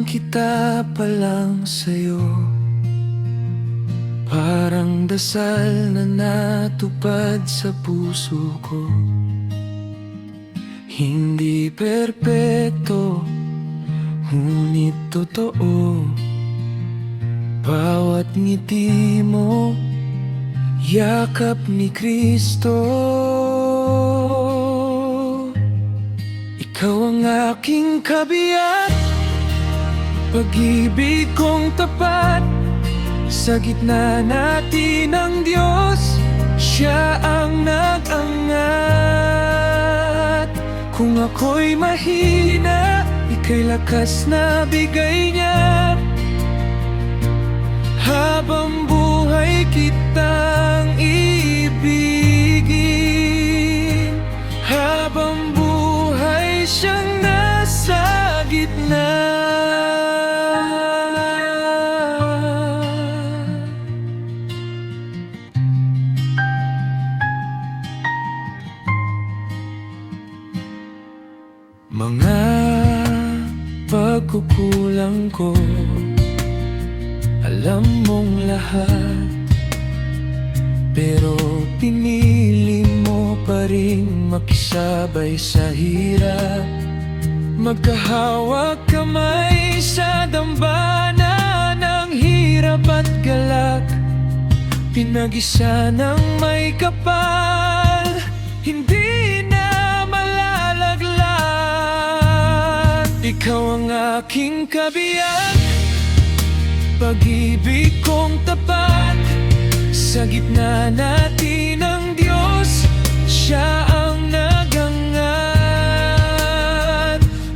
kita pa lang sa'yo, parang dasal na natupad sa puso ko. Hindi perpekto, ngunit totoo. Bawat ngiti mo, yakap ni Kristo. Ikaw ang aking kabiyak, pag-ibig kong tapat. Sa gitna natin ang Diyos, Siya ang nag-angat. Kung ako'y mahina, ika'y lakas na bigay niya. Habang buhay kitang iibigin, habang buhay siyang nasa gitna. Mga pagkukulang ko, alam mong lahat, pero pinili mo pa rin makisabay sa hirap. Magkahawak kamay sa dambana ng hirap at galak. Pinag-isa ng may kapal, hindi na malalaglag. Ikaw ang aking kabiyak, pag-ibig kong tapat. Sa gitna natin ang Diyos, Siya ang nag-angat.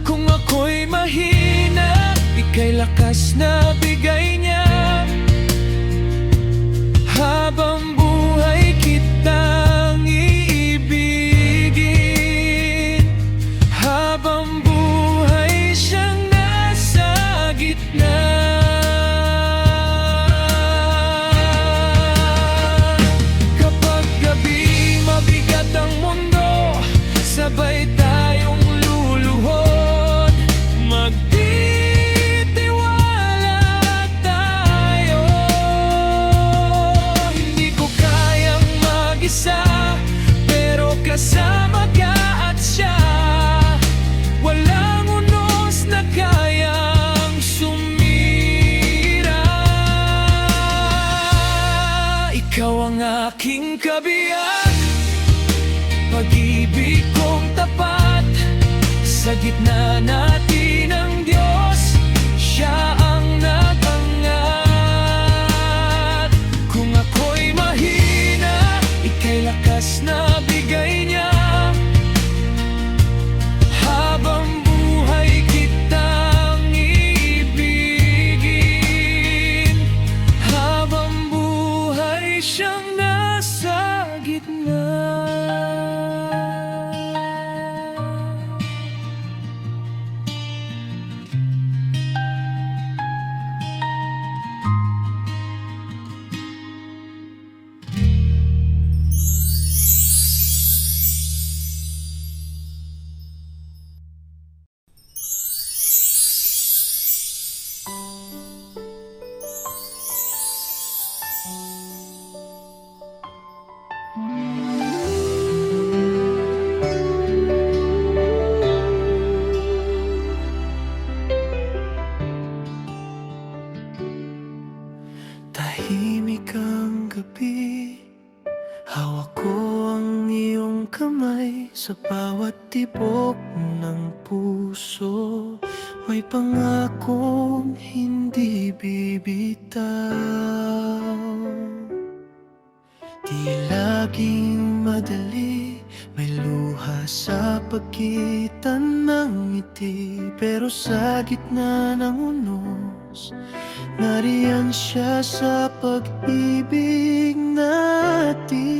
Kung ako'y mahina, ika'y lakas na bigay niya. Habang buhay kitang iibigin, habang buhay siyang nasa gitna. Sabay tayong luluhod, magtitiwala tayo. Hindi ko kayang mag-isa, pero kasama ka at siya. Walang unos na kayang sumira. Ikaw ang aking kabiyak, pag-ibig kong tapat. Sa gitna natin ang Diyos, Siya ang nag-angat. Kung ako'y mahina, ika'y lakas na bigay niya. Habang buhay kitang iibigin, habang buhay siyang nasa gitna. Tahimik ang gabi, hawak ko ang iyong kamay. Sa bawat tibok ng puso, may pangakong hindi bibitaw. Di laging madali, may luha sa pagitan ng ngiti. Pero sa gitna ng unos, nariyan siya sa pag-ibig natin.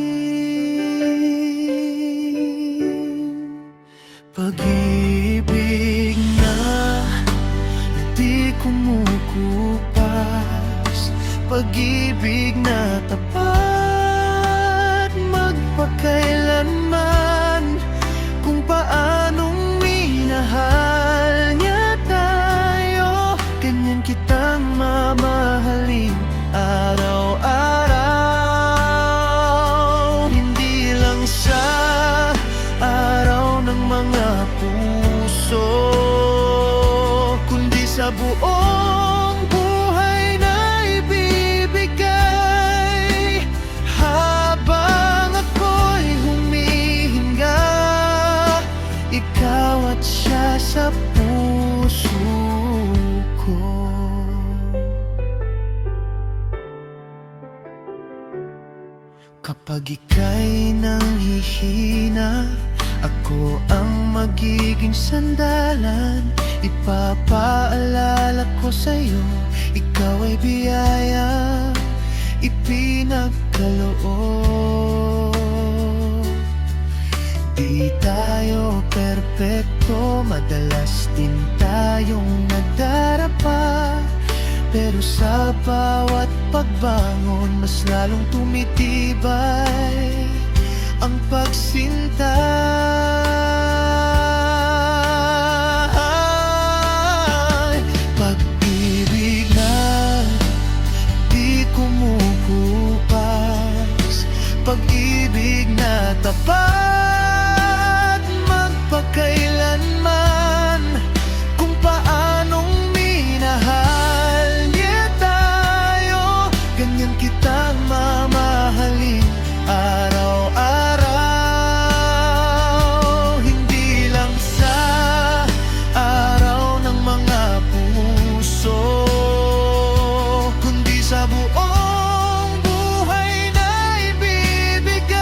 Pag-ibig na di kumukupas, pag-ibig na tapat magpakailanman. Kung paanong minahal niya tayo, sa buong buhay na ibibigay. Habang ako'y humihinga, ikaw at siya sa puso ko. Kapag ika'y nanghihina, ako ang magiging sandalan. Ipapaalala ko sa'yo, ikaw ay biyaya, ipinagkaloob. Di tayo perpekto, madalas din tayong nagdarapa. Pero sa bawat pagbangon, mas lalong tumitibay ang pagsinta. Pag-ibig na di kumukupas, pag-ibig na tapat magpakailanman. Kung paanong minahal niya tayo, ganyan kitang mamahalin araw-araw. Hindi lang sa araw ng mga puso, kundi sa buong buhay na ibibigay.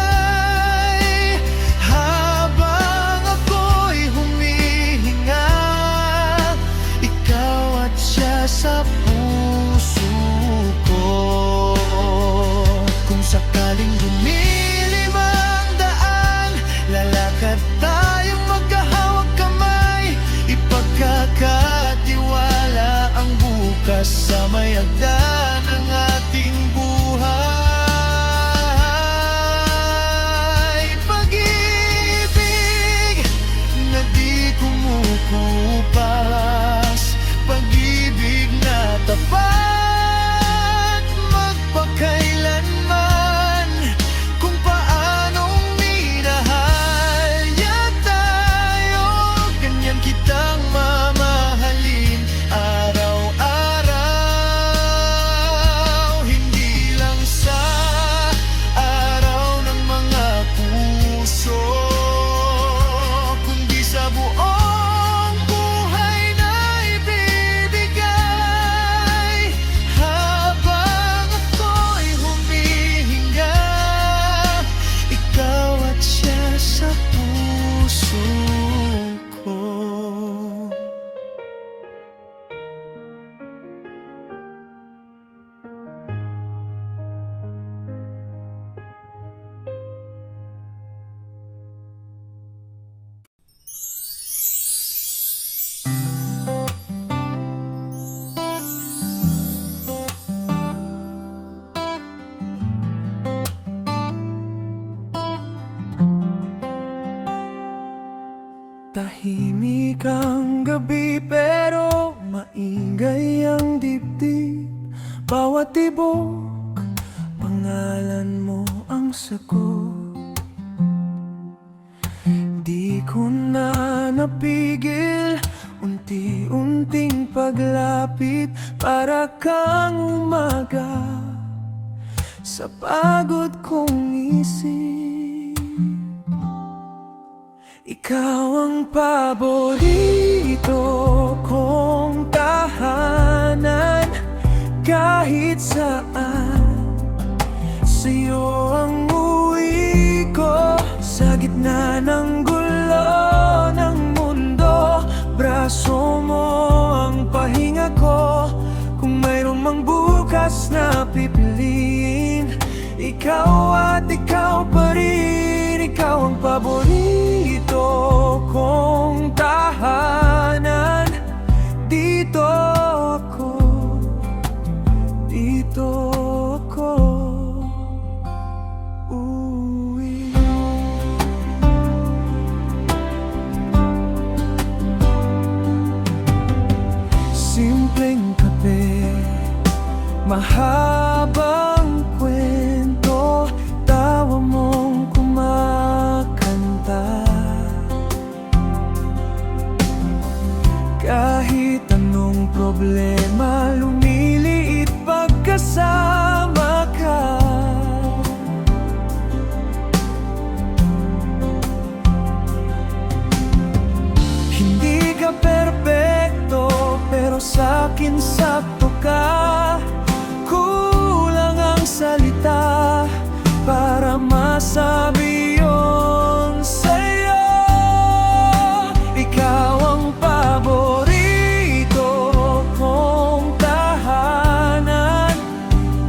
Habang ako'y humihinga, ikaw at siya sa puso ko. Kung sakaling dumilim ang daan, lalakad tayong magkahawag kamay. Ipagkakatiwala ang bukas sa may hagdan ng ating buhay. Pag-ibig na di kumukupas, pag-ibig na tapat magpakailanman. Kung paanong minahal niya tayo, ganyan kitang mamahalin araw-araw. Hindi lang sa araw ng mga puso, kundi sa buong buhay na ibibigay. Habang ako'y humihinga, ikaw at siya sa puso ko. Tahimik ang gabi pero maingay ang dibdib. Bawat tibok, pangalan mo ang sagot. Di ko na napigil, unti-unting paglapit. Para kang umaga sa pagod kong isip. Ikaw ang paborito kong tahanan. Kahit saan, sa'yo ang uwi ko. Sa gitna ng gulo ng mundo, braso mo ang pahinga ko. Kung mayroon mang bukas na pipiliin, ikaw at ikaw pa rin. Ikaw ang paborito kong tahanan. Dito ako, dito ako uuwi. Simpleng kape, mahabang kwento, tawa mong kumakanta. Kahit anong problema lumiliit pagkasama ka. Hindi ka perpekto, pero sa'kin sakto ka. Kulang ang salita para masabi yun sa'yo. Ikaw ang paborito kong tahanan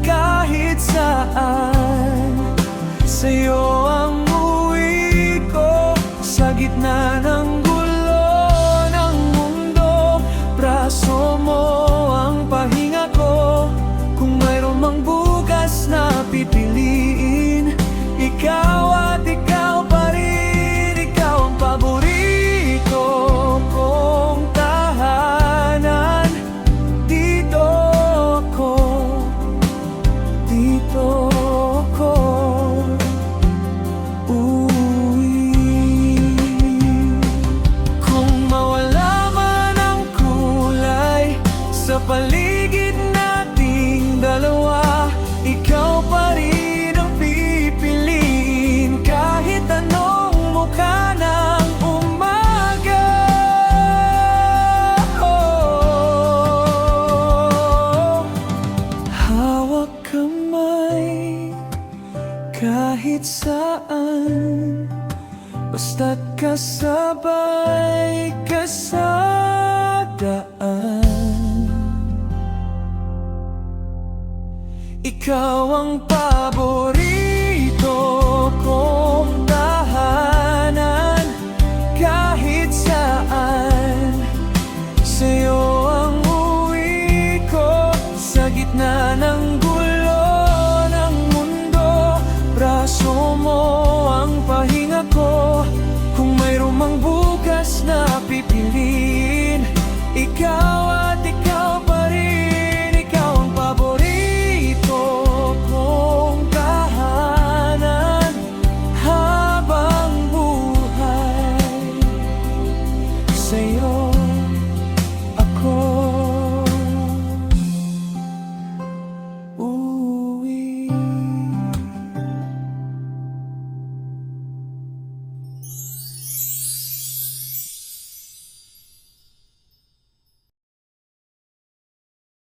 kahit saan. Sa'yo ang uwi ko sa gitna ng braso mo ang pahinga ko. Kung mayroon mang bukas na pipiliin, ikaw at ikaw pa rin. Ikaw ang paborito kong tahanan. Dito ako, dito ako uuwi. Kung mawala sa paligid nating dalawa, ikaw pa rin ang pipiliin kahit anong mukha ng umaga. Hawak kamay kahit saan, basta't kasabay ka sa daan. Ikaw ang paborito